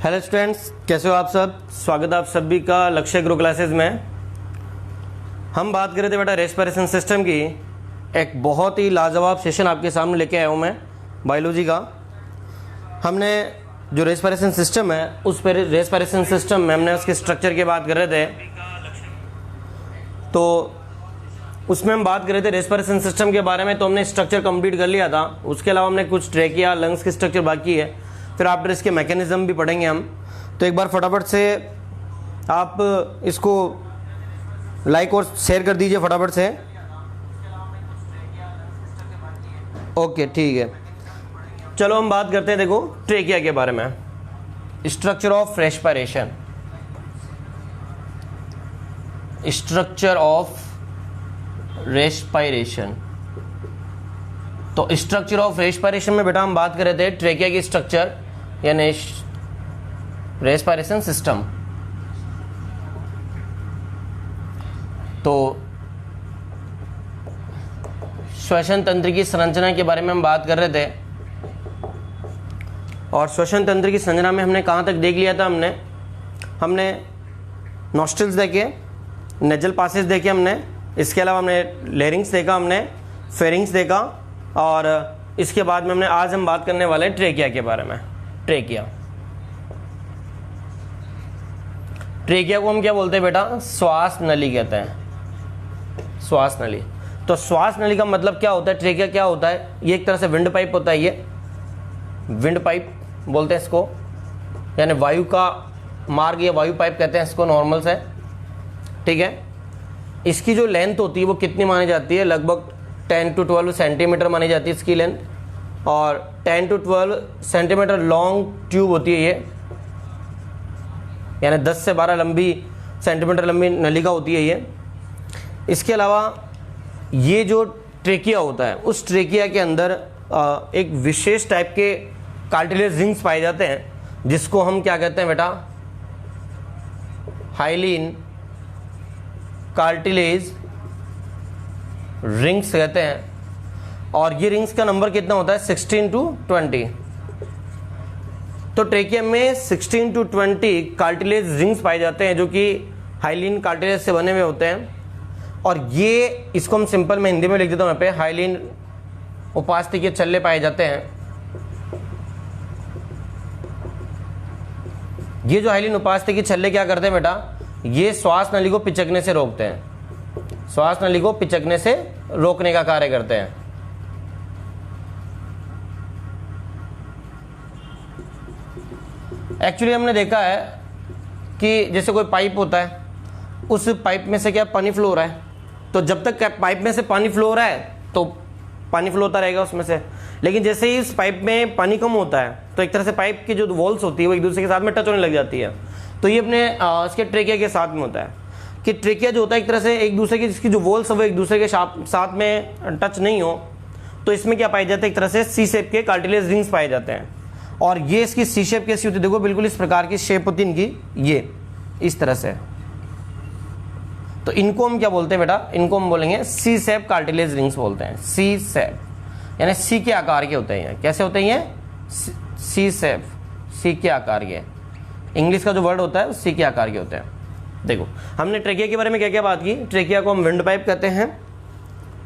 Hello students, कैसे हो आप सब। स्वागत है आप सभी का लक्ष्य ग्रो क्लासेस में। हम बात कर रहे थे बेटा रेस्पिरेशन सिस्टम की। एक बहुत ही लाजवाब सेशन आपके सामने लेके आया हूँ मैं बायोलॉजी का। हमने जो रेस्पिरेशन सिस्टम है उस पर रेस्पिरेशन सिस्टम में हमने उसके स्ट्रक्चर की बात कर रहे थे। तो उसमें हम बात कर रहे थे रेस्पिरेशन सिस्टम के बारे में, तो हमने स्ट्रक्चर कंप्लीट कर लिया था। उसके अलावा हमने कुछ ट्रेकिया लंग्स के स्ट्रक्चर बाकी है, फिर आफ्टर इसके मैकेनिज्म भी पढ़ेंगे हम। तो एक बार फटाफट से आप इसको लाइक और शेयर कर दीजिए फटाफट से। ओके ठीक है, चलो हम बात करते हैं। देखो ट्रेकिया के बारे में, structure of respiration. Structure of respiration, तो स्ट्रक्चर ऑफ रेस्पिरेशन में बेटा हम बात कर रहे थे ट्रेकिया की स्ट्रक्चर यानी रेस्पिरेशन सिस्टम। तो श्वसन तंत्र की संरचना के बारे में हम बात कर रहे थे, और श्वसन तंत्र की संरचना में हमने कहाँ तक देख लिया था। हमने नॉस्ट्रिल्स देखे, नेजल पासेज देखे हमने, इसके अलावा हमने लेरिंग्स देखा, हमने फेरिंग्स देखा, और इसके बाद में आज हम बात करने वाले हैं ट्रेकिया के बारे में। ट्रेकिया को हम क्या बोलते हैं बेटा, श्वास नली कहते हैं। श्वास नली, तो श्वास नली का मतलब क्या होता है, ट्रेकिया क्या होता है, ये एक तरह से विंड पाइप होता है। ये विंड पाइप बोलते हैं इसको, यानी वायु का मार्ग, या वायु पाइप कहते हैं इसको नॉर्मल से। ठीक है, इसकी जो लेंथ होती है वो कितनी मानी जाती है, लगभग 10 to 12 सेंटीमीटर मानी जाती है इसकी लेंथ, और 10 to 12 सेंटीमीटर लॉन्ग ट्यूब होती है ये, यानी 10 से 12 सेंटीमीटर लंबी नलिका होती है ये। इसके अलावा ये जो ट्रेकिया होता है, उस ट्रेकिया के अंदर एक विशेष टाइप के कार्टिलेज रिंग्स पाए जाते हैं, जिसको हम क्या कहते हैं बेटा, हाइलिन कार्टिलेज रिंग्स कहते हैं। और ये रिंग्स का नंबर कितना होता है, 16 to 20। तो ट्रेकिया में 16 to 20 कार्टिलेज रिंग्स पाए जाते हैं, जो कि हाइलिन कार्टिलेज से बने हुए होते हैं। और ये, इसको हम सिंपल में हिंदी में लिख देता हूँ यहाँ पे, हाइलिन उपास्थि के छल्ले पाए जाते हैं। ये जो हाइलिन उपास्थि के छल्ले क्या करते हैं बेटा, ये श्वास नली को पिचकने से रोकते हैं। श्वास नली को पिचकने से रोकने का कार्य करते हैं। एक्चुअली हमने देखा है कि जैसे कोई पाइप होता है, उस पाइप में से क्या पानी फ्लो हो रहा है, तो जब तक पाइप में से पानी फ्लो हो रहा है तो पानी फ्लो होता रहेगा उसमें से। लेकिन जैसे ही इस पाइप में पानी कम होता है तो एक तरह से पाइप की जो वॉल्स होती है वो एक दूसरे के साथ में टच होने लग जाती है। तो ये अपने इसके ट्रेकिया के साथ में होता है कि ट्रेकिया जो होता है एक तरह से एक दूसरे की, जिसकी जो वॉल्स है वो एक दूसरे के साथ में टच नहीं हो, तो इसमें क्या पाए जाते हैं, एक तरह से सी शेप के कार्टिलेज रिंग्स पाए जाते हैं। और ये इसकी सी शेप कैसी होती है, देखो बिल्कुल इस प्रकार की शेप होती है इनकी, ये इस तरह से। तो इनको हम क्या बोलते हैं बेटा, इनको हम बोलेंगे सी शेप कार्टिलेज रिंग्स बोलते हैं। सी शेप यानी सी के आकार के होते हैं। कैसे होते हैं ये, सी शेप, सी के आकार के। इंग्लिश का जो वर्ड होता है वो सी के आकार के होते हैं। देखो हमने ट्रेकिया के बारे में क्या क्या बात की। ट्रेकिया को हम विंड पाइप कहते हैं।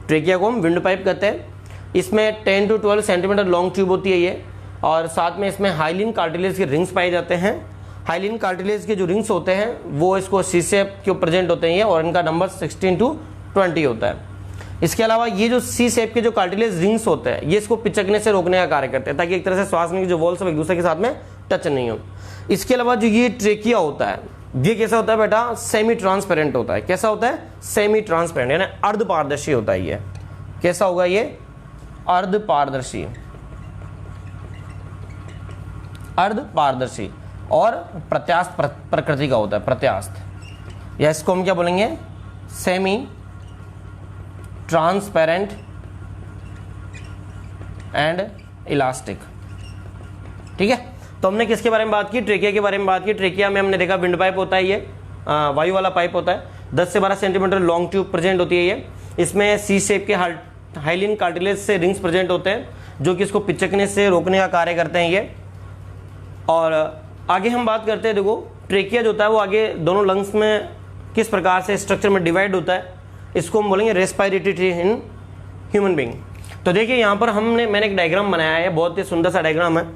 ट्रेकिया को हम विंड पाइप कहते हैं। इसमें 10 to 12 सेंटीमीटर लॉन्ग ट्यूब होती है ये, और साथ में इसमें हाइलिन कार्टिलेज के रिंग्स पाए जाते हैं। हाइलिन कार्टिलेज के जो रिंग्स होते हैं वो इसको सी शेप के प्रेजेंट होते हैं ये, और इनका नंबर 16 to 20 होता है। इसके अलावा ये जो सी शेप के जो कार्टिलेज रिंग्स होते हैं ये इसको पिचकने से रोकने का कार्य करते हैं, ताकि एक तरह से श्वास की जो वॉल्स एक दूसरे के साथ में टच नहीं हो। इसके अलावा जो ये ट्रेकिया होता है, ये कैसा होता है बेटा, सेमी ट्रांसपेरेंट होता है। कैसा होता है, सेमी ट्रांसपेरेंट यानी अर्ध पारदर्शी होता है ये। कैसा होगा ये, अर्ध पारदर्शी, अर्ध पारदर्शी, और प्रत्यास्थ प्रकृति का होता है, प्रत्यास्थ। या इसको हम क्या बोलेंगे, सेमी ट्रांसपेरेंट एंड इलास्टिक। ठीक है, तो हमने किसके बारे में बात की, ट्रेकिया के बारे में बात की। ट्रेकिया में हमने देखा विंड पाइप होता है, ये वायु वाला पाइप होता है। 10 से 12 सेंटीमीटर लॉन्ग ट्यूब प्रेजेंट होती है ये। इसमें सी शेप के हाइलिन कार्टिलेज से रिंग्स प्रेजेंट होते हैं, जो कि इसको पिचकने से रोकने का कार्य करते हैं ये। और आगे हम बात करते हैं, देखो ट्रेकिया जो होता है वो आगे दोनों लंग्स में किस प्रकार से स्ट्रक्चर में डिवाइड होता है, इसको हम बोलेंगे respiratory tree in human being. तो देखिए यहाँ पर मैंने एक डायग्राम बनाया है, बहुत ही सुंदर सा डायग्राम है।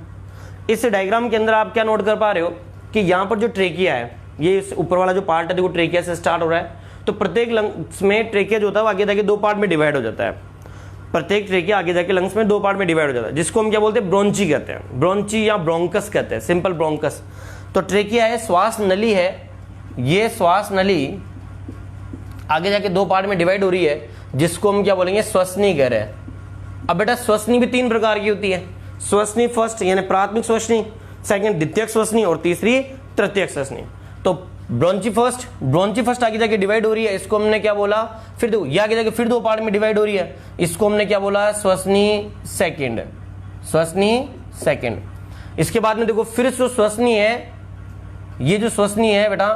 इस डायग्राम के अंदर आप क्या नोट कर पा रहे हो कि यहाँ पर जो ट्रेकिया है, ये ऊपर वाला जो पार्ट है देखो ट्रेकिया से स्टार्ट हो रहा है। तो प्रत्येक लंग्स में ट्रेकिया जो होता है वो आगे जाके दो पार्ट में डिवाइड हो जाता है। प्रत्येक ट्रेकिया आगे जाके लंग्स में दो पार्ट में डिवाइड हो जाता है, जिसको हम क्या बोलते हैं, ब्रोंची कहते हैं, ब्रोंची या ब्रोंकस कहते हैं, सिंपल ब्रोंकस। तो ट्रेकिया है, श्वास नली है, ये श्वास नली आगे जाके दो पार्ट में डिवाइड हो रही है, जिसको हम क्या बोलेंगे, श्वसनी कह रहे हैं। अब बेटा श्वसनी भी तीन प्रकार की होती है, श्वसनी फर्स्ट यानी प्राथमिक श्वसनी, सेकंड द्वितीयक श्वसनी और तीसरी तृतीयक श्वसनी। तो ब्रोंची फर्स्ट आगे जाके डिवाइड हो रही है, इसको हमने क्या बोला, फिर देखो ये आगे जाके फिर दो पार्ट में डिवाइड हो रही है, इसको हमने क्या बोला, श्वसनी सेकंड, श्वसनी सेकंड। इसके बाद में देखो फिर जो श्वसनी है, ये जो श्वसनी है बेटा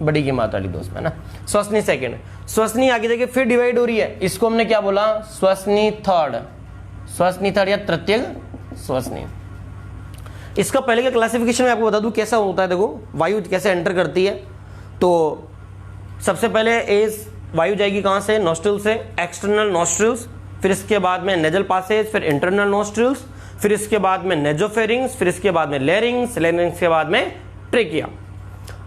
बड़ी की मात्रा वाली दोस्त है ना, श्वसनी सेकंड, श्वसनी आगे जाके फिर डिवाइड हो रही है, इसको हमने क्या बोला, श्वसनी थर्ड या तृतीयक श्वसनी। इसका पहले का क्लासिफिकेशन मैं आपको बता दूं कैसा होता है। देखो वायु कैसे एंटर करती है, तो सबसे पहले वायु जाएगी कहां से, नोस्ट्रिल से, एक्सटर्नल नोस्ट्रिल्स, फिर इसके बाद में नेजल पासेज, फिर इंटरनल नोस्ट्रिल्स, फिर इसके बाद में नेजोफेरिंग्स, फिर इसके बाद में लेरिंग्स के बाद में ट्रेकिया।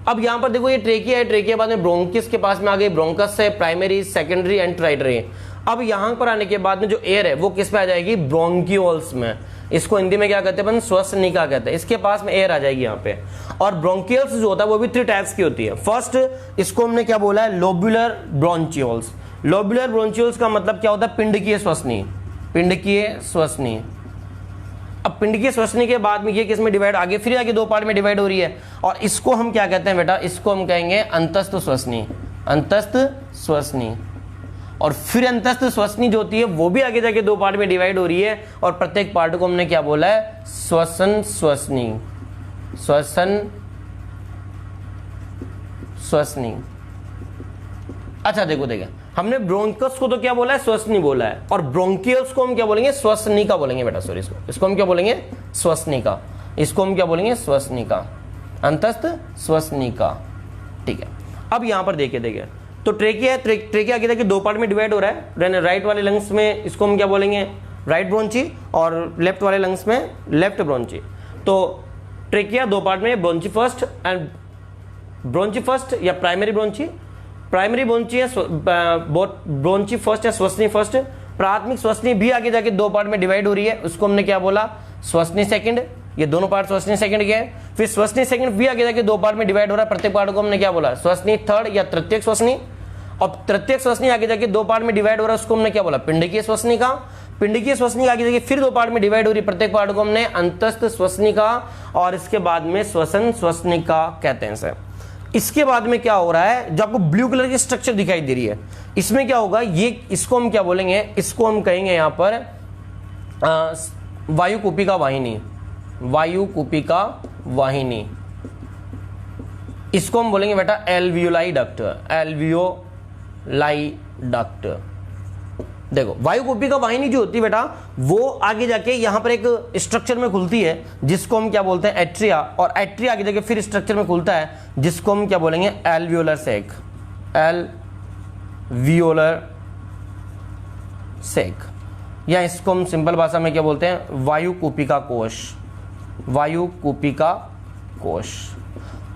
अब यहां पर देखो ये ट्रेकिया है, ट्रेकिया बाद में ब्रोंकिस के पास में आ गई, ब्रोंकस है, प्राइमरी, सेकेंडरी एंड ट्राइटरी। अब यहां पर आने के बाद में जो एयर है वो किस पे आ जाएगी, ब्रोंकियोल्स में, इसको हिंदी में क्या कहते हैं अपन, श्वसनिका कहते हैं, इसके पास में एयर आ जाएगी यहाँ पे। और ब्रोंकियल्स जो होता है वो भी 3 टाइप्स की होती है। फर्स्ट इसको हमने क्या बोला है, लोब्यूलर ब्रोंचियोल्स। लोब्यूलर ब्रोंचियोल्स का मतलब क्या होता है, पिंडकीय श्वसनी, पिंडकीय श्वसनी। अब पिंडकीय श्वसनी के बाद में ये किस में डिवाइड, आगे फिर आगे दो पार्ट में डिवाइड हो रही है, और इसको हम क्या कहते हैं बेटा, इसको हम कहेंगे अंतस्थ श्वसनी, अंतस्थ श्वसनी। और फिर अंतस्थ श्वसनी जो होती है वो भी आगे जाके दो पार्ट में डिवाइड हो रही है, और प्रत्येक पार्ट को हमने क्या बोला है, श्वसन श्वसनी, श्वसन श्वसनी। अच्छा देखो हमने ब्रोंकस को तो क्या बोला है, श्वसनी बोला है, और ब्रोंकियल्स को हम क्या बोलेंगे, श्वसनिका बोलेंगे बेटा, सॉरी इसको हम क्या बोलेंगे, श्वसनिका, इसको हम क्या बोलेंगे, श्वसनिका, अंतस्थ श्वसनिका। ठीक है, अब यहां पर देखिए तो ट्रेकिया है, ट्रेकिया आगे जाके दो पार्ट में डिवाइड हो रहा है। राइट वाले लंग्स में इसको हम क्या बोलेंगे, राइट ब्रोंची, और लेफ्ट वाले लंग्स में लेफ्ट ब्रोंची। तो ट्रेकिया दो पार्ट में, bronchi first and bronchi first या प्राइमरी ब्रोंची, प्राइमरी ब्रोंची है, ब्रोंची फर्स्ट या श्वसनी फर्स्ट। प्राथमिक श्वसनी भी आगे जाके दो पार्ट में डिवाइड हो रही है, उसको हमने क्या बोला, श्वसनी सेकंड, ये दोनों पार्ट श्वसनी सेकंड के हैं। फिर श्वसनी सेकंड भी आगे जाके दो पार्ट में डिवाइड हो रहा है, प्रत्येक पार्ट को हमने क्या बोला, श्वसनी थर्ड या तृतीयक श्वसनी। और तृतीयक श्वसनी आगे जाके दो पार्ट में डिवाइड हो रहा है, उसको हमने क्या बोला, पिंडकीय श्वसनी का। पिंडकीय श्वसनी आगे जाके फिर दो पार्ट में डिवाइड हो रही है, प्रत्येक पार्ट को हमने अंतस्थ श्वसनी का, और इसके बाद में श्वसन श्वसनी का कहते हैं सर। इसके बाद में क्या हो रहा है, जो आपको ब्लू कलर की स्ट्रक्चर दिखाई दे रही है, इसमें क्या होगा, ये इसको हम क्या बोलेंगे, इसको हम कहेंगे यहां पर वायु कूपिका वाहिनी, वायु कूपिका वाहिनी। इसको हम बोलेंगे बेटा एल्वियोलाई डक्ट, एल्वियोलाई डक्ट। देखो वायु कूपिका वाहिनी जो होती है बेटा, वो आगे जाके यहां पर एक स्ट्रक्चर में खुलती है, जिसको हम क्या बोलते हैं, एट्रिया, और एट्रिया आगे जाके फिर स्ट्रक्चर में खुलता है, जिसको हम क्या बोलेंगे, एल्वियोलर सेक, एल्वियोलर सेक, या इसको हम सिंपल भाषा में क्या बोलते हैं, वायु कूपिका कोश, वायु कूपिका कोश।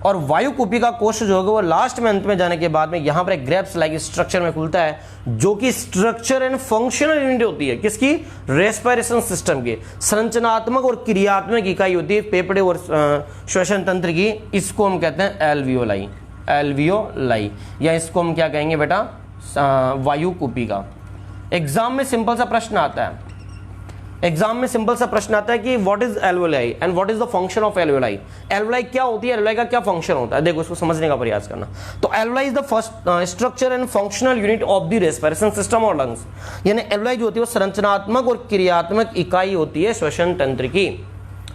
और वायु कूपिका कोश जो होगा वो लास्ट में, अंत में जाने के बाद में यहां पर एक ग्रेप्स लाइक स्ट्रक्चर में खुलता है, जो कि स्ट्रक्चर एंड फंक्शनल यूनिट होती है, किसकी, रेस्पिरेशन सिस्टम की, संरचनात्मक और क्रियात्मक इकाई होती है फेफड़े और श्वसन तंत्र की। इसको हम कहते हैं एल्वियोलाई, एल्वियोलाई, या इसको हम क्या कहेंगे बेटा, वायु कूपिका। एग्जाम में सिंपल सा प्रश्न आता है, एग्जाम में सिंपल सा प्रश्न आता है कि what is alveoli and what is the function of alveoli. Alveoli क्या होती है, एल्वियोलाई का क्या फंक्शन होता है, देखो इसको समझने का प्रयास करना। तो alveoli is the first structure and functional unit of the respiration system और लंग्स। यानी एल्वियोलाई जो होती है वो संरचनात्मक और क्रियात्मक इकाई होती है श्वसन तंत्र की।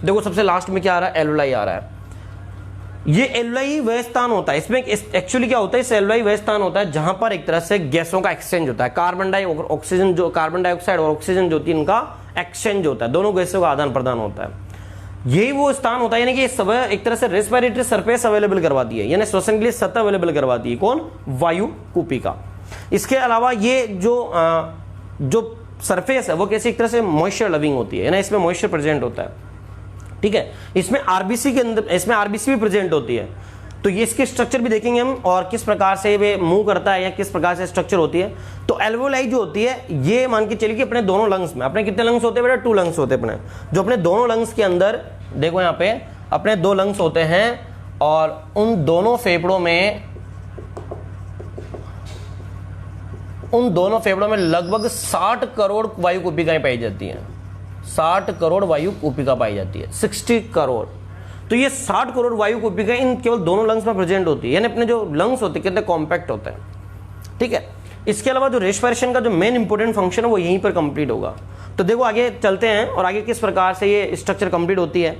देखो सबसे लास्ट में क्या आ रहा है, एल्वियोलाई आ रहा है। ये एल्वियोलाई वह स्थान होता है, इसमें एक्चुअली क्या होता है, इस एल्वियोलाई वह स्थान होता है जहां पर एक तरह से गैसों का एक्सचेंज होता है, कार्बन डाइऑक्साइड और ऑक्सीजन जो होती है इनका एक्सचेंज होता है, दोनों गैसों का आदान प्रदान होता है। यही वो स्थान होता है, यानी कि सब एक तरह से रेस्पिरेटरी सरफेस अवेलेबल करवाती है, यानी श्वसन के लिए सतह अवेलेबल करवाती है। कौन? वायु कूपिका। इसके अलावा ये जो सरफेस है वो कैसे एक तरह से मॉइस्चर लविंग होती है ना, इसमें मॉइस्चर प्रेजेंट होता है। ठीक है, इसमें आरबीसी के अंदर, इसमें आरबीसी भी प्रेजेंट होती है। तो ये इसके स्ट्रक्चर भी देखेंगे हम, और किस प्रकार से वे मूव करता है या किस प्रकार से स्ट्रक्चर होती है। तो एल्वोलाई जो होती है, ये मान के चलिए कि अपने दोनों लंग्स में, अपने कितने लंग्स होते हैं बेटा? 2 लंग्स होते हैं अपने। जो अपने दोनों लंग्स के अंदर देखो यहाँ पे अपने 2 लंग्स होते हैं, और उन दोनों फेफड़ों में लगभग 60 करोड़ वायु कूपिकाएं पाई जाती हैं। 60 करोड़ वायु कूपिका पाई जाती है, 60 करोड़। तो ये 60 करोड़ वायु कूपिका इन केवल दोनों लंग्स में प्रेजेंट होती है, यानी अपने जो लंग्स होते हैं कितने कॉम्पैक्ट होते हैं। ठीक है, इसके अलावा जो रेस्पिरेशन का जो मेन इंपॉर्टेंट फंक्शन है वो यहीं पर कंप्लीट होगा। तो देखो आगे चलते हैं और आगे किस प्रकार से ये स्ट्रक्चर कंप्लीट होती है।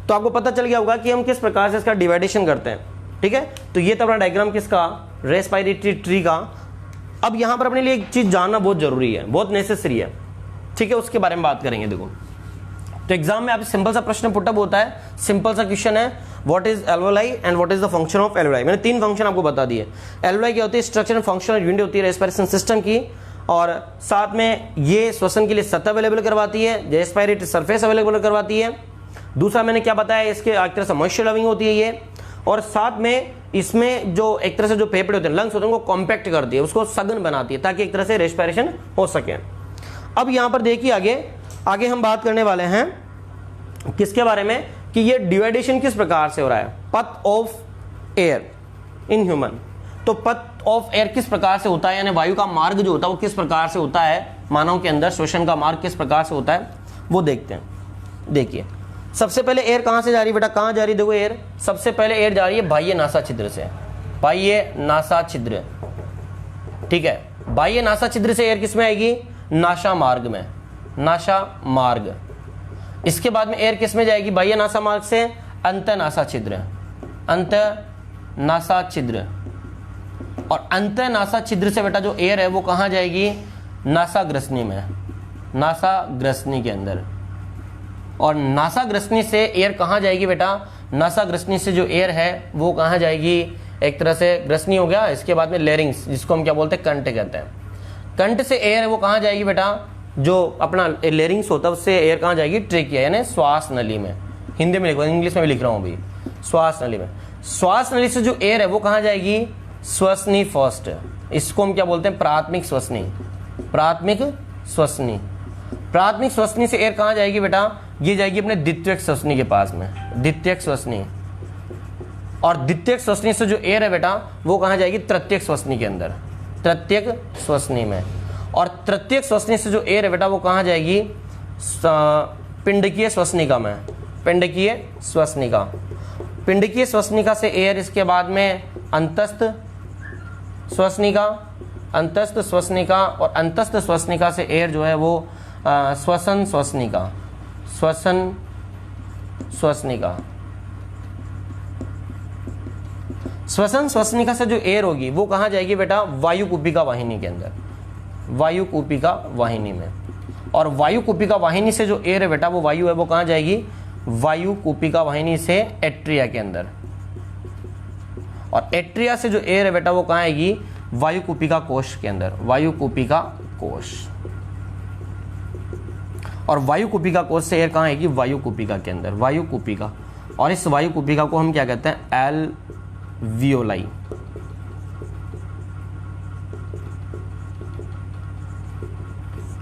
तो आपको पता चल गया होगा कि हम किस प्रकार से इसका डिवाइडेशन करते हैं। ठीक है, तो ये तो अपना डायग्राम किसका? रेस्पिरेटरी ट्री का। अब यहां पर अपने लिए एक चीज जानना बहुत जरूरी है, बहुत नेसेसरी है। ठीक है, उसके बारे में बात करेंगे। देखो, तो एग्जाम में आप सिंपल सा प्रश्न पुटअप होता है, सिंपल सा क्वेश्चन है, what is alveoli and what is the function of alveoli. मैंने 3 फंक्शन आपको बता दिए। एल्वोलाई क्या होती है? स्ट्रक्चर एंड फंक्शनल यूनिट होती है रेस्पिरेशन सिस्टम की, और साथ में ये श्वसन के लिए सतह अवेलेबल करवाती है, रेस्पिरेटरी सरफेस अवेलेबल करवाती है। दूसरा मैंने क्या बताया, इसके एक तरह से मॉइस्चर लविंग होती है ये, और साथ में इसमें जो एक तरह से जो फेफड़े होते हैं, लंग्स होते हैं, उनको कॉम्पैक्ट करती है, उसको सघन बनाती है, ताकि एक तरह से रेस्पिरेशन हो सके। अब यहां पर देखिए आगे हम बात करने वाले हैं किसके बारे में, कि ये डिवाइडेशन किस प्रकार से हो रहा है, path of air in human. तो पथ ऑफ एयर किस प्रकार से होता है, यानी वायु का मार्ग जो होता है वो किस प्रकार से होता है मानव के अंदर, श्वसन का मार्ग किस प्रकार से होता है वो देखते हैं। देखिए, सबसे पहले एयर कहां से जा रही है बेटा? कहां जा रही है? देखो, एयर सबसे पहले एयर जा रही है बाह्य नासा छिद्र से। बाह्य नासा छिद्र, ठीक है, बाह्य नासा छिद्र से एयर किस में आएगी? नासा मार्ग में, नासा मार्ग। इसके बाद में एयर किस में जाएगी? बाह्य नासा मार्ग से अंत नासा छिद्र, अंत नासा छिद्र। और अंत नासा छिद्र से बेटा जो एयर है वो कहां जाएगी? नासा ग्रसनी में, नासा ग्रसनी के अंदर। और नासा ग्रसनी से एयर कहां जाएगी बेटा? नासा ग्रसनी से जो एयर है वो कहां जाएगी? एक तरह से ग्रसनी हो गया, इसके बाद में लेरिंग्स, जिसको हम क्या बोलते हैं? कंठ कहते हैं। कंठ से एयर है वो कहां जाएगी बेटा? जो अपना लेरिंग्स होता है उससे एयर कहां जाएगी? ट्रेकिया, यानी श्वास नली में। हिंदी में लिखो, इंग्लिश में भी लिख रहा हूं अभी, श्वास नली में। श्वास नली से जो एयर है वो कहां जाएगी? श्वसनी फर्स्ट, इसको हम क्या बोलते हैं? प्राथमिक श्वसनी, प्राथमिक श्वसनी। प्राथमिक श्वसनी से एयर कहां जाएगी बेटा? ये जाएगी अपने द्वितीयक श्वसनी के पास में, द्वितीयक श्वसनी। और द्वितीयक श्वसनी से जो एयर है बेटा वो कहां जाएगी? तृतीयक श्वसनी के अंदर, तृतीयक श्वसनी में। और तृतीयक श्वसनी से जो एयर है बेटा वो कहां जाएगी? पिंडकीय श्वसनिका में, पिंडकीय श्वसनिका। पिंडकीय श्वसनिका से एयर इसके बाद में अंतस्थ श्वसनिका, अंतस्थ श्वसनिका, और अंतस्थ श्वसनिका से एयर जो है वो श्वसन श्वसनिका, श्वसन श्वसनिका। श्वसन श्वसनिका से जो एयर होगी वो कहां जाएगी बेटा? वायु कूपिका वाहिनी के अंदर, वायु कूपिका वाहिनी में। और वायु कूपिका वाहिनी से जो एयर है बेटा वो वायु है वो कहां जाएगी? वायु कूपिका वाहिनी से एट्रिया के अंदर। और एट्रिया से जो एयर है बेटा वो कहां आएगी? वायु कूपिका कोश के अंदर, वायु कूपिका कोश। और वायु कूपिका कोश से एयर कहां आएगी? वायु कूपिका के अंदर, वायु कूपिका। और इस वायु कूपिका को हम क्या कहते हैं? एल्वियोलाई।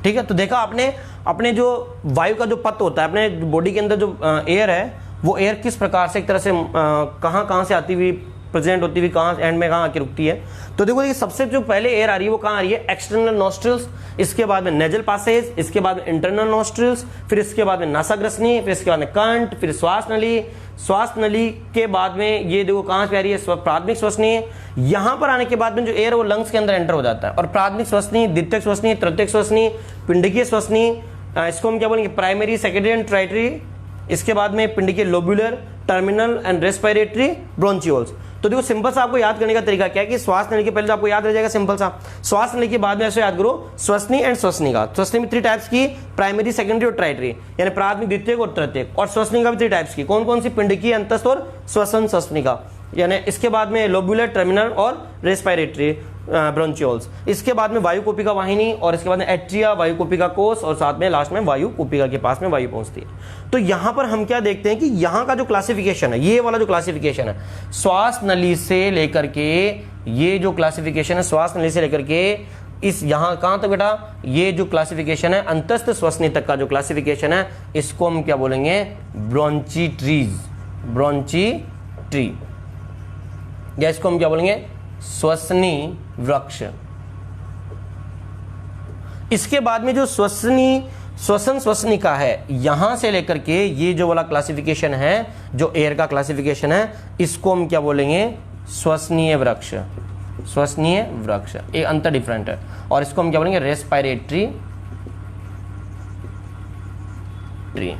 ठीक है, तो देखा आपने अपने जो वायु का जो पथ होता है, अपने बॉडी के अंदर जो एयर है वो एयर किस प्रकार से एक तरह से कहां से आती हुई प्रेजेंट होती हुई कहां एंड में कहां आके रुकती है। तो देखो ये सबसे जो पहले एयर आ रही है वो कहां आ रही है? एक्सटर्नल नॉस्ट्रिल्स, इसके बाद में नेजल पासेज, इसके बाद में इंटरनल नॉस्ट्रिल्स, फिर इसके बाद में नासाग्रसनी, फिर इसके बाद में कंठ, फिर श्वास नली। श्वास नली के बाद में ये देखो कहां पे आ रही है? प्राथमिक श्वसनी। यहां पर आने के बाद में जो एयर वो लंग्स के अंदर एंटर हो जाता है। और प्राथमिक श्वसनी, द्वितीयक श्वसनी, तृतीयक श्वसनी, पिंडकीय श्वसनी, इसको हम क्या बोलेंगे? प्राइमरी, सेकेंडरी एंड टर्टियरी इसके बाद में पिंड के लोब्यूलर, टर्मिनल एंड रेस्पिरेटरी ब्रोंचियोल्स। तो देखो सिंपल सा आपको याद करने का तरीका क्या है कि श्वास लेने के पहले तो आपको याद रह जाएगा सिंपल सा, श्वास लेने के बाद में ऐसे याद करो श्वसनी एंड श्वसनिका। श्वसनी में 3 टाइप्स की, प्राइमरी, सेकेंडरी और ट्राइटरी, यानी प्राथमिक, द्वितीयक और तृतीयक। और श्वसनिका भी 3 टाइप्स की, कौन कौन सी? पिंड की, अंतस्थ और श्वसन श्वसनिका। यानी इसके बाद में लोब्यूलर, टर्मिनल और रेस्पिरेटरी ब्रोंचियोल्स। इसके बाद में वायु कोपिका वाहिनी, और इसके बाद में एट्रिया, वायु कोपिका कोष, और साथ में लास्ट में वायु कोपिका के पास में वायु पहुंचती है। तो यहां पर हम क्या देखते हैं कि यहां का जो क्लासिफिकेशन है, ये वाला जो क्लासिफिकेशन है श्वास नली से लेकर के, ये जो क्लासिफिकेशन है श्वास नली से लेकर के इस यहां कहां तक बेटा, ये जो क्लासिफिकेशन है अंतस्थ श्वसनी तक का जो क्लासिफिकेशन है, इसको हम क्या बोलेंगे? ब्रोंचिट्रीज, ब्रोंचिट्री, या इसको हम क्या बोलेंगे? श्वसनी वृक्ष। इसके बाद में जो श्वसन श्वसनिका है, यहां से लेकर के ये जो वाला क्लासिफिकेशन है, जो एयर का क्लासिफिकेशन है, इसको हम क्या बोलेंगे? श्वसनीय वृक्ष, श्वसनीय वृक्ष। एक अंतर डिफरेंट है, और इसको हम क्या बोलेंगे? Respiratory tree.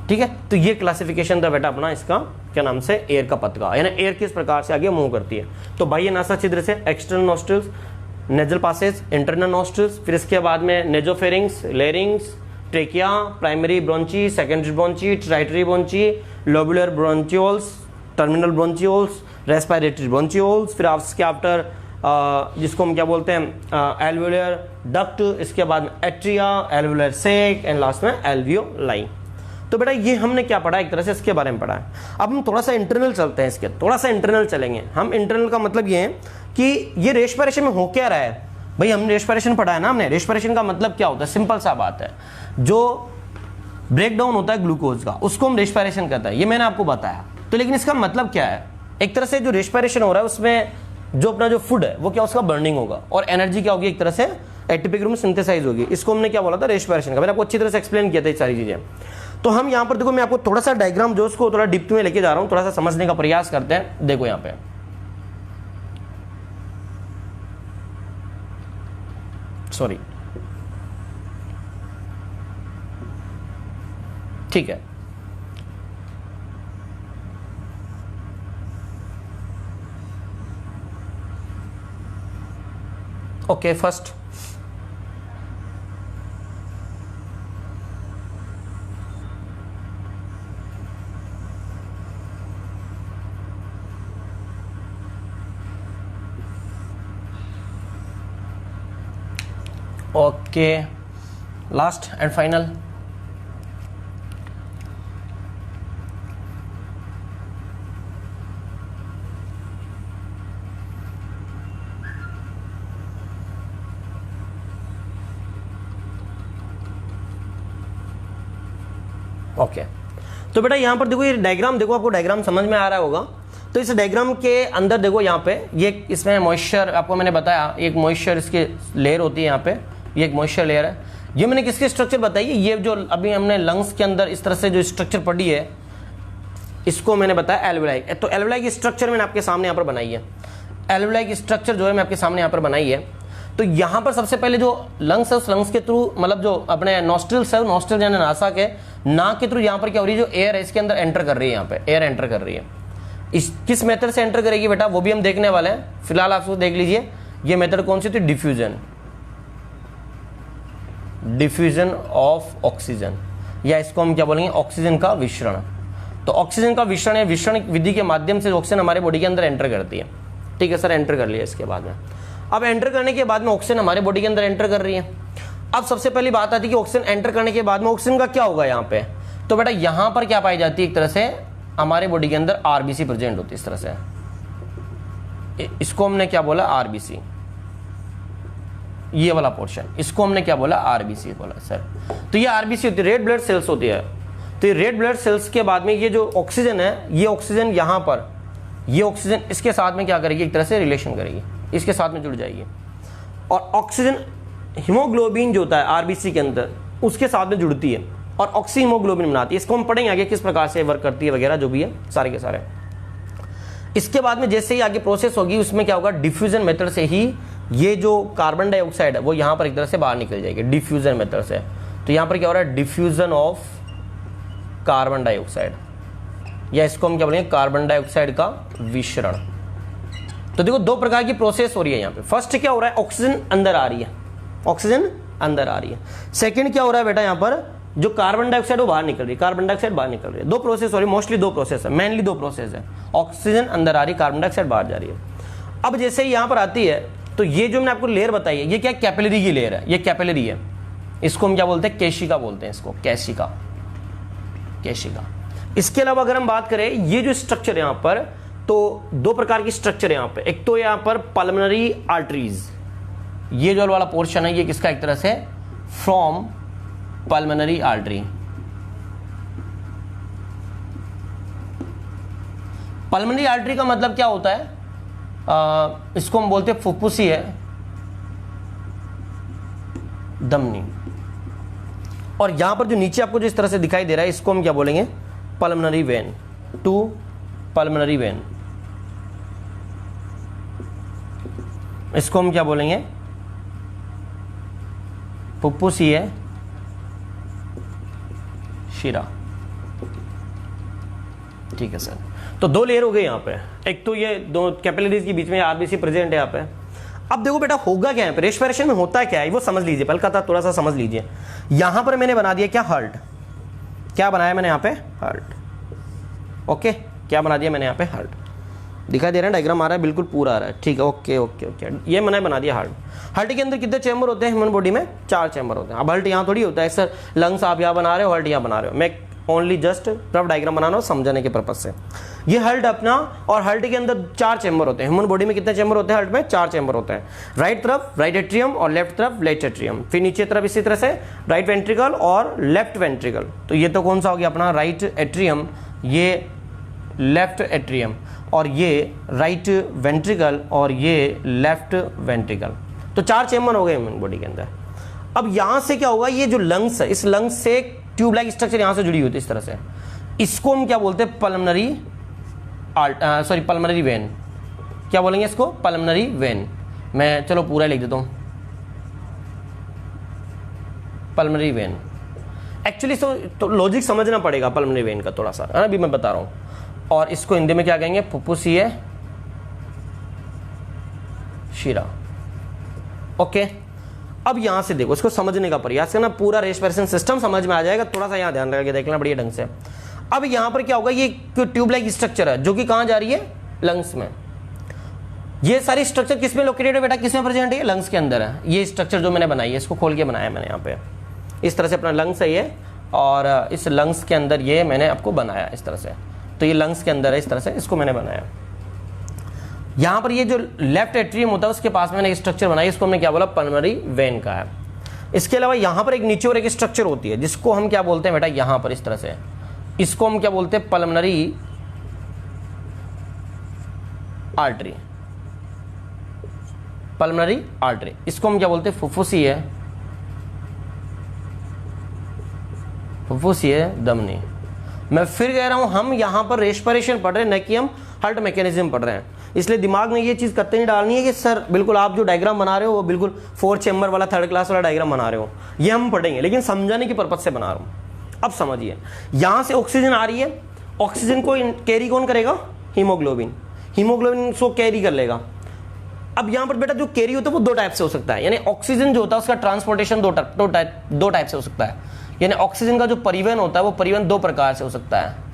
ठीक है, तो ये क्लासिफिकेशन था बेटा अपना इसका क्या नाम से? एयर का पथ का, यानी एयर किस प्रकार से आगे मूव करती है। तो बाह्य नासा छिद्र से external nostrils, nasal passage, internal nostrils, फिर इसके बाद में nasopharynx, larynx, trachea, primary bronchi, secondary bronchi, tertiary bronchi, lobular bronchioles, terminal bronchioles, respiratory bronchioles, फिर इसके आफ्टर जिसको हम क्या बोलते हैं? एल्वियोलर डक्ट, इसके बाद में atria, alveolar sac, and last में एल्वियोलाई। तो बेटा ये हमने क्या पढ़ा? एक तरह से इसके बारे में पढ़ा है। अब हम थोड़ा सा इंटरनल चलते हैं, इसके थोड़ा सा इंटरनल चलेंगे हम। इंटरनल का मतलब ये है कि ये रेस्पिरेशन में हो क्या रहा है भाई। हमने रेस्पिरेशन पढ़ा है ना, हमने रेस्पिरेशन का मतलब क्या होता है? सिंपल सा बात है, जो ब्रेक डाउन होता है ग्लूकोज का, उसको हम रेस्पिरेशन कहते हैं, ये मैंने आपको बताया। तो लेकिन इसका मतलब क्या है? एक तरह से जो रेस्पिरेशन हो रहा है उसमें जो अपना जो फूड है वो क्या, उसका बर्निंग होगा, और एनर्जी क्या होगी? एक तरह से एटिपिक रूप में सिंथेसाइज होगी। इसको हमने क्या बोला था? रेस्पिरेशन का। मैंने आपको अच्छी तरह से एक्सप्लेन किया था ये सारी चीजें। तो हम यहाँ पर देखो, मैं आपको थोड़ा सा डायग्राम जो उसको थोड़ा डिप्थ में लेके जा रहा हूं, थोड़ा सा समझने का प्रयास करते हैं। देखो यहाँ पे सॉरी, ठीक है, okay. First okay, last and final, okay. तो बेटा यहां पर देखो ये डायग्राम, देखो आपको डायग्राम समझ में आ रहा होगा। तो इस डायग्राम के अंदर देखो यहाँ पे ये इसमें मॉइस्चर, आपको मैंने बताया एक मॉइस्चर इसकी लेयर होती है यहाँ पे, ये एक मॉइस्चर लेयर है। ये मैंने किसके स्ट्रक्चर बताई है? ये जो अभी हमने लंग्स के अंदर इस तरह से जो स्ट्रक्चर पढ़ी है, इसको मैंने बताया एल्वियोलाई। तो एल्वियोलाई की स्ट्रक्चर मैंने आपके सामने यहाँ पर बनाई है। एल्वियोलाई की स्ट्रक्चर जो है मैं आपके सामने यहाँ पर बनाई है। तो यहाँ पर सबसे पहले जो लंग्स है, उस लंग्स के थ्रू, मतलब जो अपने नॉस्ट्रिल्स है, नॉस्ट्रिल यानी नासा के नाक के थ्रू यहाँ पर क्या हो रही है? जो एयर है इसके अंदर एंटर कर रही है, यहाँ पे एयर एंटर कर रही है। इस किस मेथड से एंटर करेगी बेटा, वो भी हम देखने वाले हैं। फिलहाल आप उसको देख लीजिए, ये मेथड कौन सी थी? डिफ्यूजन, डिफ्यूजन ऑफ ऑक्सीजन, या इसको हम क्या बोलेंगे? ऑक्सीजन का विसरण। तो ऑक्सीजन का विसरण या विसरण विधि के माध्यम से ऑक्सीजन हमारे बॉडी के अंदर एंटर करती है। ठीक है सर, एंटर कर लिया। इसके बाद में अब एंटर करने के बाद में ऑक्सीजन हमारे बॉडी के अंदर एंटर कर रही है। अब सबसे पहली बात आती है कि ऑक्सीजन एंटर करने के बाद में ऑक्सीजन का क्या होगा यहाँ पे? तो बेटा यहाँ पर क्या पाई जाती है? एक तरह से हमारे बॉडी के अंदर आरबीसी प्रेजेंट होती है इस तरह से। इसको हमने क्या बोला? आरबीसी। ये वाला पोर्शन, इसको हमने क्या बोला? आरबीसी बोला सर। तो ये आरबीसी होती है, रेड ब्लड सेल्स होती है। तो ये रेड ब्लड सेल्स के बाद में ये जो ऑक्सीजन है, ये ऑक्सीजन यहाँ पर, ये ऑक्सीजन इसके साथ में क्या करेगी? एक तरह से रिलेशन करेगी, इसके साथ में जुड़ जाएगी। और ऑक्सीजन हीमोग्लोबिन जो होता है आरबीसी के अंदर, उसके साथ में जुड़ती है और ऑक्सी हीमोग्लोबिन बनाती है। इसको हम पढ़ेंगे आगे किस प्रकार से वर्क करती है वगैरह, जो भी है सारे के सारे। इसके बाद में जैसे ही आगे प्रोसेस होगी, उसमें क्या होगा? डिफ्यूजन मेथड से ही ये जो कार्बन डाइऑक्साइड है वो यहाँ पर एक तरह से बाहर निकल जाएगी, डिफ्यूजन मेथड से। तो तो यहां पर क्या हो रहा है, डिफ्यूजन ऑफ कार्बन डाइऑक्साइड, या इसको हम क्या बोलेंगे, कार्बन डाइऑक्साइड का विसरण। तो देखो दो प्रकार की प्रोसेस हो रही है यहां पे। फर्स्ट क्या हो रहा है, ऑक्सीजन अंदर आ रही है, ऑक्सीजन अंदर आ रही है। सेकंड क्या हो रहा है बेटा, यहां पर जो कार्बन डाइऑक्साइड वो बाहर निकल रही है, कार्बन डाइऑक्साइड बाहर निकल रही है। दो प्रोसेस हो रही है, मोस्टली दो प्रोसेस है, मेनली दो प्रोसेस है। ऑक्सीजन अंदर आ रही है, कार्बन डाइऑक्साइड बाहर जा रही है। अब जैसे ही यहां पर आती है तो ये जो मैंने आपको लेयर बताई है, ये क्या, कैपिलरी की लेयर है, ये कैपिलरी है। इसको हम क्या बोलते हैं, केशिका बोलते हैं, इसको कैशिका, केशिका। इसके अलावा अगर हम बात करें ये जो स्ट्रक्चर यहां पर, तो दो प्रकार की स्ट्रक्चर है यहां पे। एक तो यहां पर पल्मोनरी आर्टरीज, ये जो वाला पोर्शन है ये किसका, एक तरह से from pulmonary artery. Pulmonary artery का मतलब क्या होता है, इसको हम बोलते हैं फुफ्फुसीय धमनी। और यहां पर जो नीचे आपको जो इस तरह से दिखाई दे रहा है, इसको हम क्या बोलेंगे, pulmonary vein, to pulmonary vein. इसको हम क्या बोलेंगे, फुफ्फुसीय शिरा। ठीक है सर, तो दो लेयर हो गए यहां पे। एक तो ये दो कैपिलरीज के बीच में आरबीसी प्रेजेंट है यहाँ पे। अब देखो बेटा होगा क्या है पे, रेस्पिरेशन में होता क्या है वो समझ लीजिए, पहले का थोड़ा सा समझ लीजिए। यहां पर मैंने बना दिया क्या, हार्ट। क्या बनाया मैंने यहाँ पे, हार्ट। ओके, क्या बना दिया मैंने यहाँ पे, हार्ट। दिखाई दे रहा है, डायग्राम आ रहा है, बिल्कुल पूरा आ रहा है। ठीक है, ओके ओके ओके, ये मैंने बना दिया हार्ट। हार्ट के अंदर कितने चैम्बर होते हैं ह्यूमन बॉडी में, 4 चैम्बर होते हैं। अब हार्ट यहाँ थोड़ी होता है सर, लंग्स आप यहाँ बना रहे हो, हार्ट यहाँ बना रहे हो। मैं ओनली जस्ट रफ डायग्राम बनाना हो समझाने के पर्पज से। ये हार्ट अपना, और हार्ट के अंदर 4 चैम्बर होते हैं। ह्यूमन बॉडी में कितने चैम्बर होते हैं, हार्ट में 4 चैम्बर होते हैं। राइट तरफ राइट एट्रियम और लेफ्ट तरफ लेफ्ट एट्रियम। फिर नीचे तरफ इसी तरह से राइट वेंट्रिकल और लेफ्ट वेंट्रिकल। तो ये तो कौन सा हो गया अपना, राइट एट्रियम, ये लेफ्ट एट्रियम, और ये राइट वेंट्रिकल और ये लेफ्ट वेंट्रिकल। तो 4 चैम्बर हो गए ह्यूमन बॉडी के अंदर। अब यहां से क्या होगा, ये जो लंग्स है, इस लंग्स से ट्यूब लाइक स्ट्रक्चर यहां से जुड़ी होती है इस तरह से। इसको हम क्या बोलते हैं, पल्मोनरी पल्मोनरी वेन। क्या बोलेंगे इसको, पल्मोनरी वेन। मैं चलो पूरा लिख देता हूं, पल्मोनरी वेन। एक्चुअली तो लॉजिक समझना पड़ेगा पल्मोनरी वेन का थोड़ा सा, है ना, अभी मैं बता रहा हूं। और इसको हिंदी में क्या कहेंगे, फुफ्फुसीय शिरा। ओके, अब यहां से देखो, इसको समझने का प्रयास करना, पूरा रेस्पिरेशन सिस्टम समझ में आ जाएगा। थोड़ा सा यहां ध्यान लगा के देखना बढ़िया ढंग से। अब यहां पर क्या होगा, ये ट्यूब लाइक स्ट्रक्चर है जो कि कहां जा रही है, लंग्स में। ये सारी स्ट्रक्चर किस में लोकेटेड है बेटा, किस में प्रेजेंट है, लंग्स के अंदर है। ये स्ट्रक्चर जो मैंने बनाई है, इसको खोल के बनाया मैंने यहाँ पे, इस तरह से अपना लंग्स है ये, और इस लंग्स के अंदर ये मैंने आपको बनाया इस तरह से। तो ये लंग्स के अंदर है, इस तरह से इसको मैंने बनाया। यहां पर ये जो लेफ्ट एट्रियम होता है उसके पास मैंने एक स्ट्रक्चर बनाई, इसको हमने क्या बोला, पल्मोनरी वेन का है। इसके अलावा यहां पर एक नीचे और एक स्ट्रक्चर होती है जिसको हम क्या बोलते हैं बेटा, यहां पर इस तरह से, इसको हम क्या बोलते हैं, पल्मोनरी आर्टरी। पल्मोनरी आर्टरी, इसको हम क्या बोलते हैं, फुफ्फुसीय धमनी। मैं फिर कह रहा हूं, हम यहां पर रेस्पिरेशन पढ़ रहे हैं, न कि हम हार्ट मैकेनिज्म पढ़ रहे हैं। इसलिए दिमाग में ये चीज कतई नहीं डालनी है कि सर बिल्कुल आप जो डायग्राम बना रहे हो वो बिल्कुल 4 चैम्बर वाला 3rd क्लास वाला डायग्राम बना रहे हो। ये हम पढ़ेंगे, लेकिन समझाने की पर्पज से बना रहा हूं। अब समझिए, यहां से ऑक्सीजन आ रही है, ऑक्सीजन को कैरी कौन करेगा, हीमोग्लोबिन। हीमोग्लोबिन उसको कैरी कर लेगा। अब यहां पर बेटा जो कैरी होता है वो 2 टाइप से हो सकता है, यानी ऑक्सीजन जो होता है उसका ट्रांसपोर्टेशन 2 टाइप से हो सकता है। यानी ऑक्सीजन का जो परिवहन होता है वो परिवहन 2 प्रकार से हो सकता है।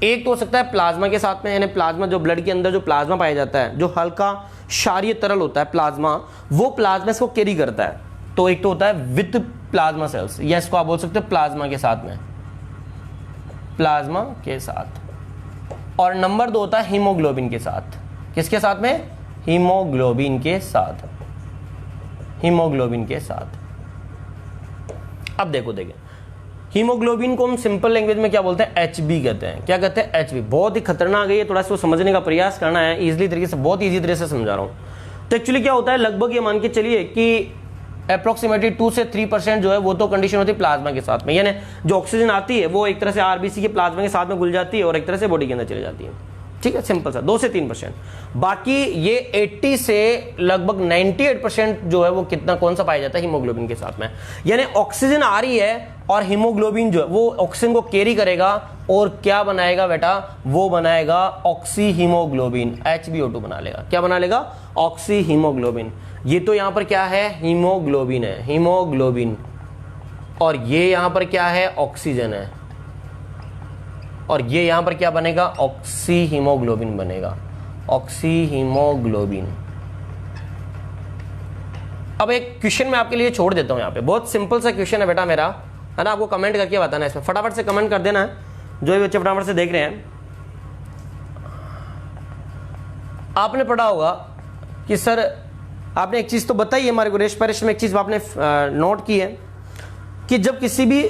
एक तो हो सकता है प्लाज्मा के साथ में, यानी प्लाज्मा जो ब्लड के अंदर जो प्लाज्मा पाया जाता है, जो हल्का क्षारीय तरल होता है प्लाज्मा, वो प्लाज्मा इसको कैरी करता है। तो एक तो होता है विद प्लाज्मा सेल्स, या इसको आप बोल सकते हो प्लाज्मा के साथ में, प्लाज्मा के साथ। और नंबर 2 होता है हीमोग्लोबिन के साथ। किसके साथ में, हीमोग्लोबिन के साथ, हीमोग्लोबिन के साथ। अब देखिए हीमोग्लोबिन को हम सिंपल लैंग्वेज में क्या बोलते हैं, HB कहते हैं। क्या कहते हैं, HB। बहुत ही खतरनाक है ये, थोड़ा सा समझने का प्रयास करना है इजीली तरीके से, बहुत ईजी तरीके से समझा रहा हूं। तो एक्चुअली क्या होता है, लगभग ये मान के चलिए कि अप्रोक्सीमेटली 2 से 3% जो है वो तो कंडीशन होती है प्लाज्मा के साथ में, यानी जो ऑक्सीजन आती है वो एक तरह से आरबीसी के प्लाज्मा के साथ में घुल जाती है और एक तरह से बॉडी के अंदर चली जाती है। ठीक है, सिंपल सा 2 से 3%। बाकी ये 80 से लगभग 98% जो है वो कितना कौन सा पाया जाता है, हीमोग्लोबिन के साथ में। यानी ऑक्सीजन आ रही है और हीमोग्लोबिन जो है वो ऑक्सीजन को कैरी करेगा और क्या बनाएगा बेटा, वो बनाएगा ऑक्सी हीमोग्लोबिन, HbO2 बना लेगा। क्या बना लेगा, ऑक्सी हीमोग्लोबिन। ये तो यहां पर क्या है, हीमोग्लोबिन है, हीमोग्लोबिन। और ये यहां पर क्या है, ऑक्सीजन है। और ये यहां पर क्या बनेगा, ऑक्सी हीमोग्लोबिन बनेगा, ऑक्सी हीमोग्लोबिन। अब एक क्वेश्चन मैं आपके लिए छोड़ देता हूं यहां पे, बहुत सिंपल सा क्वेश्चन है बेटा मेरा, है ना। आपको कमेंट करके बताना है इसमें, फटाफट से कमेंट कर देना है जो भी बच्चे फटाफट से देख रहे हैं। आपने पढ़ा होगा कि सर आपने एक चीज तो बताई है हमारे को, रेस्पिरेशन में एक चीज आपने नोट की है कि जब किसी भी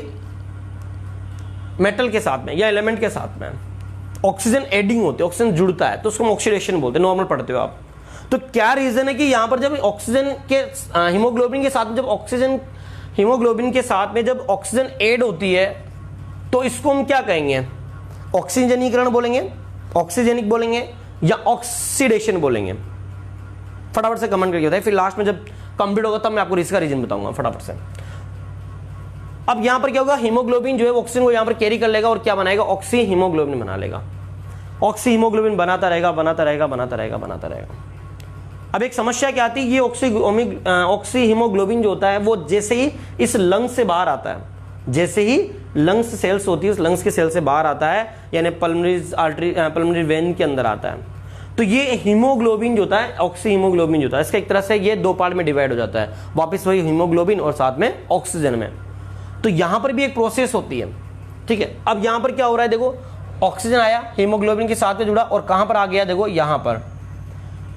मेटल के साथ में या एलिमेंट के साथ में ऑक्सीजन एडिंग होती है, ऑक्सीजन जुड़ता है, तो उसको ऑक्सीडेशन बोलते हैं, नॉर्मल पढ़ते हो आप। तो क्या रीजन है कि यहां पर जब ऑक्सीजन के हीमोग्लोबिन के साथ में जब ऑक्सीजन हीमोग्लोबिन के साथ में जब ऑक्सीजन ऐड होती है तो इसको हम क्या कहेंगे, ऑक्सीजनीकरण बोलेंगे, ऑक्सीजेनिक बोलेंगे या ऑक्सीडेशन बोलेंगे। फटाफट से कमेंट करके बताइए, फिर लास्ट में जब कंप्लीट होगा तब मैं आपको इसका रीजन बताऊंगा फटाफट से। अब यहां पर क्या होगा, हीमोग्लोबिन जो है ऑक्सीजन को यहां पर कैरी कर लेगा और क्या बनाएगा, ऑक्सी हीमोग्लोबिन बना लेगा। ऑक्सी हीमोग्लोबिन बनाता रहेगा, बनाता रहेगा, बनाता रहेगा, बनाता रहेगा। अब एक समस्या क्या आती है, ये ऑक्सी हीमोग्लोबिन जो होता है वो जैसे ही इस लंग्स से बाहर आता है, जैसे ही लंग्स सेल्स होती है उस लंग्स के सेल से बाहर आता है, यानी पल्मोनरी वेन के अंदर आता है, तो ये हीमोग्लोबिन जो होता है, ऑक्सी हीमोग्लोबिन जो होता है, इसका एक तरह से ये 2 पार्ट में डिवाइड हो जाता है, वापस वही हीमोग्लोबिन और साथ में ऑक्सीजन में। तो यहां पर भी एक प्रोसेस होती है, ठीक है। अब यहां पर क्या हो रहा है, देखो ऑक्सीजन आया हीमोग्लोबिन के साथ में जुड़ा और कहां पर आ गया, देखो यहां पर।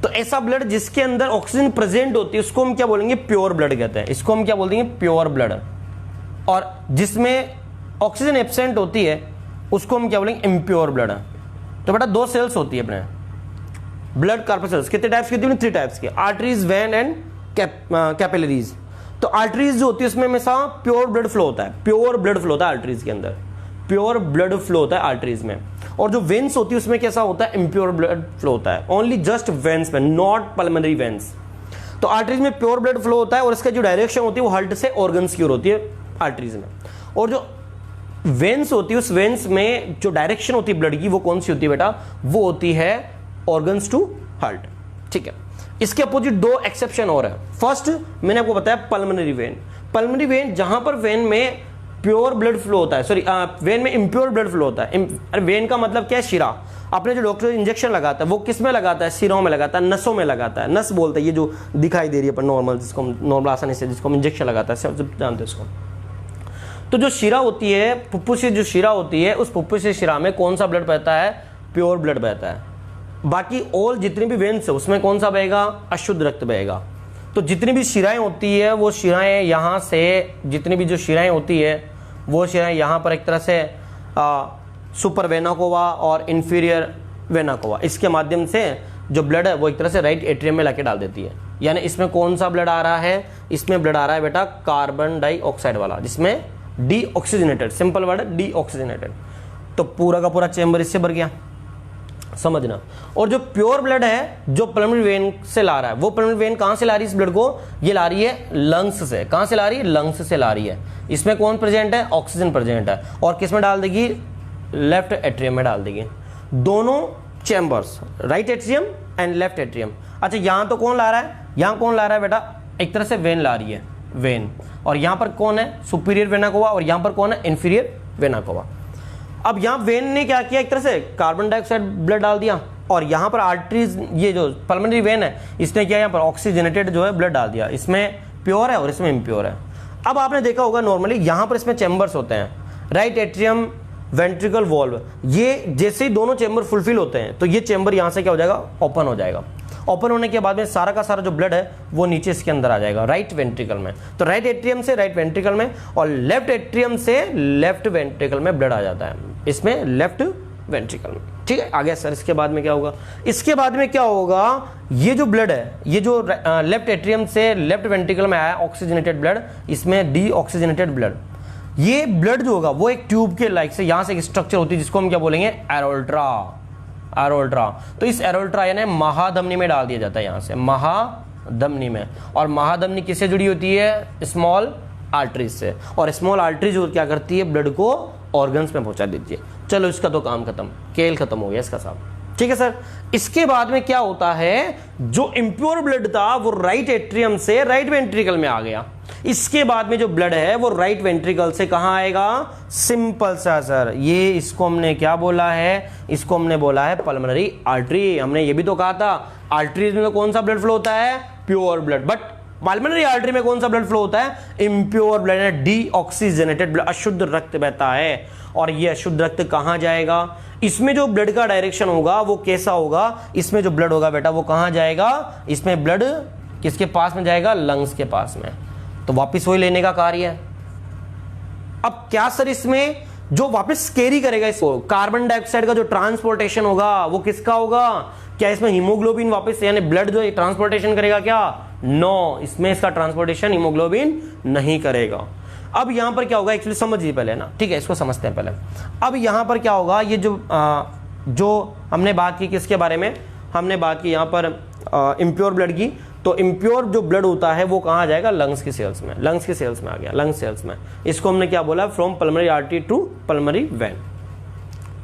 तो ऐसा ब्लड जिसके अंदर ऑक्सीजन प्रेजेंट होती है उसको हम क्या बोलेंगे, प्योर ब्लड कहते हैं, इसको हम क्या बोलते हैं, प्योर ब्लड। और जिसमें ऑक्सीजन एब्सेंट होती है उसको हम क्या बोलेंगे, इम्प्योर ब्लड। तो बेटा 2 सेल्स होती है अपने ब्लड कार्पसेल्स, कितने टाइप्स की होती है, 3 टाइप्स की, आर्टरीज, वेन एंड कैपिलरीज। तो आर्टरीज जो होती है उसमें हमेशा प्योर ब्लड फ्लो होता है, प्योर ब्लड फ्लो होता है आर्टरीज के अंदर, प्योर ब्लड फ्लो होता है आर्टरीज में। और जो वेन्स होती है उसमें कैसा होता है, इम्प्योर ब्लड फ्लो होता है, ओनली जस्ट वेन्स में, नॉट पल्मोनरी वेन्स। तो आर्टरीज में प्योर ब्लड फ्लो होता है और इसका जो डायरेक्शन होती है वो हार्ट से ऑर्गन्स की ओर होती है आर्टरीज में। और जो वेन्स होती है उस वेन्स में जो डायरेक्शन होती है ब्लड की वो कौन सी होती है बेटा, वो होती है ऑर्गन्स टू हार्ट, ठीक है। इसके अपोजिट 2 एक्सेप्शन और है। फर्स्ट मैंने आपको बताया पल्मोनरी वेन। पल्मोनरी वेन जहां पर वेन में प्योर ब्लड फ्लो होता है, सॉरी वेन में इम्प्योर ब्लड फ्लो होता है। वेन का मतलब क्या है, शिरा। अपने जो डॉक्टर इंजेक्शन लगाता है वो किस में लगाता है, सिरों में लगाता है, नसों में लगाता है, नस बोलते हैं ये जो दिखाई दे रही है पर नॉर्मल, जिसको नॉर्मल आसानी से जिसको इंजेक्शन लगाता है, सब जानते हैं उसको। तो जो शिरा होती है, फुफ्फु से जो शिरा होती है, उस फुफ्फु से शिरा में कौन सा ब्लड बहता है, प्योर ब्लड बहता है। बाकी ऑल जितनी भी वेन्स है उसमें कौन सा बहेगा, अशुद्ध रक्त बहेगा। तो जितनी भी शिराएं होती है वो शिराएं यहाँ से, जितनी भी जो शिराएं होती है वो शिराएं यहाँ पर एक तरह से सुपर वेना कोवा और इंफीरियर वेना कोवा, इसके माध्यम से जो ब्लड है वो एक तरह से राइट एट्रियम में लाके डाल देती है। यानी इसमें कौन सा ब्लड आ रहा है, इसमें ब्लड आ रहा है बेटा कार्बन डाइऑक्साइड वाला, जिसमें डीऑक्सीजनेटेड, सिंपल वर्ड है डीऑक्सीजनेटेड। तो पूरा का पूरा चेंबर इससे भर गया, समझना। और जो प्योर ब्लड है जो पल्मोनरी वेन से ला रहा है, वो पल्मोनरी वेन कहां से ला रही है इस ब्लड को, ये ला रही है लंग्स से। कहां से ला रही है, लंग्स से ला रही है। इसमें कौन प्रेजेंट है, ऑक्सीजन प्रेजेंट है। और किस में डाल देगी, लेफ्ट एट्रियम में डाल देगी। दोनों chambers, right atrium and left atrium. अच्छा यहां तो कौन ला रहा है, यहां कौन ला रहा है बेटा, एक तरह से वेन ला रही है, वेन। और यहां पर कौन है, सुपीरियर वेना कोवा, और यहां पर कौन है, इंफीरियर वेना कोवा। अब यहां वेन ने क्या किया, एक तरह से कार्बन डाइऑक्साइड ब्लड डाल दिया, और यहां पर आर्टरीज, ये जो पल्मोनरी वेन है इसने क्या, यहां पर ऑक्सीजनेटेड जो है ब्लड डाल दिया। इसमें प्योर है और इसमें इम्प्योर है। अब आपने देखा होगा नॉर्मली यहां पर इसमें चैम्बर्स होते हैं, राइट एट्रियम, वेंट्रिकल वॉल्व। ये जैसे ही दोनों चैम्बर फुलफिल होते हैं तो ये चैम्बर यहां से क्या हो जाएगा, ओपन हो जाएगा। ओपन होने के बाद में सारा का सारा जो ब्लड है वो नीचे इसके अंदर आ जाएगा, राइट वेंट्रिकल में। तो राइट एट्रियम से राइट वेंट्रिकल में, और लेफ्ट एट्रियम से लेफ्ट वेंट्रिकल में ब्लड आ जाता है, इसमें लेफ्ट वेंट्रिकल में, ठीक है। आगे सर इसके बाद में क्या होगा, इसके बाद में क्या होगा, ये जो ब्लड है, ये जो लेफ्ट एट्रियम से लेफ्ट वेंट्रिकल में आया ऑक्सीजनेटेड ब्लड, इसमें डीऑक्सीजनेटेड ब्लड। ये ब्लड जो होगा वो एक ट्यूब के लाइक से, यहां से एक स्ट्रक्चर होती है जिसको हम क्या बोलेंगे, एरोल्ट्रा। एरोल्ट्रा। तो इस एरोल्ट्रा यानी महाधमनी में डाल दिया जाता है, यहां से महाधमनी में। और महाधमनी किससे जुड़ी होती है? स्मॉल आर्टरीज से। और स्मॉल आर्टरीज क्या करती है? ब्लड को ऑर्गन्स में पहुंचा देती है। चलो इसका तो काम खत्म, खेल खत्म हो गया इसका साहब, ठीक है सर। इसके बाद में क्या होता है, जो इम्प्योर ब्लड था वो राइट एट्रियम से राइट वेंट्रिकल में आ गया। इसके बाद में जो ब्लड है वो राइट वेंट्रिकल से कहां आएगा? सिंपल सा सर, ये इसको हमने क्या बोला है? इसको हमने बोला है पल्मोनरी आर्टरी। हमने ये भी तो कहा था आर्टरीज में तो कौन सा ब्लड फ्लो होता है? Pure blood. But pulmonary artery में कौन सा ब्लड फ्लो होता है? इम्प्योर ब्लड है, डीऑक्सीजनेटेड ब्लड, अशुद्ध रक्त बहता है। और ये अशुद्ध रक्त कहां जाएगा? इसमें जो ब्लड का डायरेक्शन होगा वो कैसा होगा? इसमें जो ब्लड होगा बेटा वो कहां जाएगा? इसमें ब्लड किसके पास में जाएगा? लंग्स के पास में। तो वापस वही लेने का कार्य है। अब क्या सर, इसमें जो वापस कैरी करेगा इसको, कार्बन डाइऑक्साइड का जो ट्रांसपोर्टेशन होगा वो किसका होगा? क्या इसमें हीमोग्लोबिन वापस यानी ब्लड जो ट्रांसपोर्टेशन करेगा क्या? नो, इसमें इसका ट्रांसपोर्टेशन हीमोग्लोबिन नहीं करेगा। अब यहां पर क्या होगा, एक्चुअली समझिए पहले ना, ठीक है, इसको समझते हैं पहले। अब यहां पर क्या होगा, ये जो हमने बात की किसके बारे में? हमने बात की यहां पर इम्प्योर ब्लड की। तो इम्प्योर जो ब्लड होता है वो कहां जाएगा? लंग्स की सेल्स में। लंग्स की सेल्स में आ गया, लंग्स सेल्स में। इसको हमने क्या बोला? From pulmonary artery to pulmonary vein.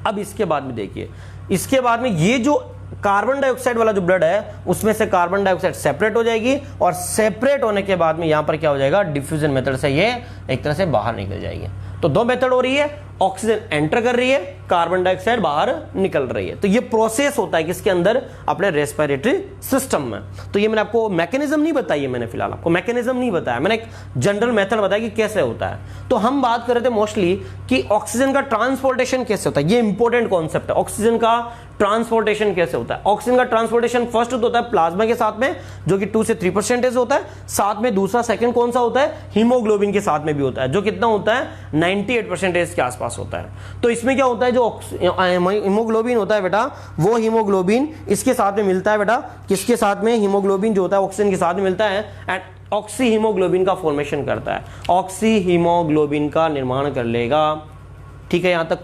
अब इसके बाद में देखिए, इसके बाद में ये जो कार्बन डाइऑक्साइड वाला जो ब्लड है उसमें से कार्बन डाइऑक्साइड सेपरेट हो जाएगी, और सेपरेट होने के बाद में यहां पर क्या हो जाएगा? डिफ्यूजन मेथड से ये एक तरह से बाहर निकल जाएगी। तो दो मेथड हो रही है, ऑक्सीजन एंटर कर रही है, कार्बन डाइऑक्साइड बाहर निकल रही है। तो ये प्रोसेस होता है किसके अंदर? अपने रेस्पिरेटरी सिस्टम में। तो ये मैंने आपको मैकेनिज्म नहीं बताई है, मैंने फिलहाल आपको मैकेनिज्म नहीं बताया, मैंने एक जनरल मेथड बताया कि कैसे होता है। तो हम बात कर रहे थे मोस्टली कि ऑक्सीजन का ट्रांसपोर्टेशन कैसे होता है। ये इंपॉर्टेंट कॉन्सेप्ट है, ऑक्सीजन का ट्रांसपोर्टेशन कैसे होता है। ऑक्सीजन का ट्रांसपोर्टेशन फर्स्ट होता है प्लाज्मा के साथ में, जो कि 2 से 3% होता है। साथ में दूसरा सेकंड कौन सा होता है? हीमोग्लोबिन के साथ में भी होता है, जो कितना होता है? 98% के आसपास होता है। तो इसमें क्या होता है, जो हीमोग्लोबिन होता है बेटा, वो हीमोग्लोबिन इसके साथ में मिलता है बेटा, किसके साथ में? हीमोग्लोबिन जो होता है ऑक्सीजन के साथ में मिलता है एंड ऑक्सी हीमोग्लोबिन का फॉर्मेशन करता है, ऑक्सी हीमोग्लोबिन का निर्माण कर लेगा। ठीक है, यहां तक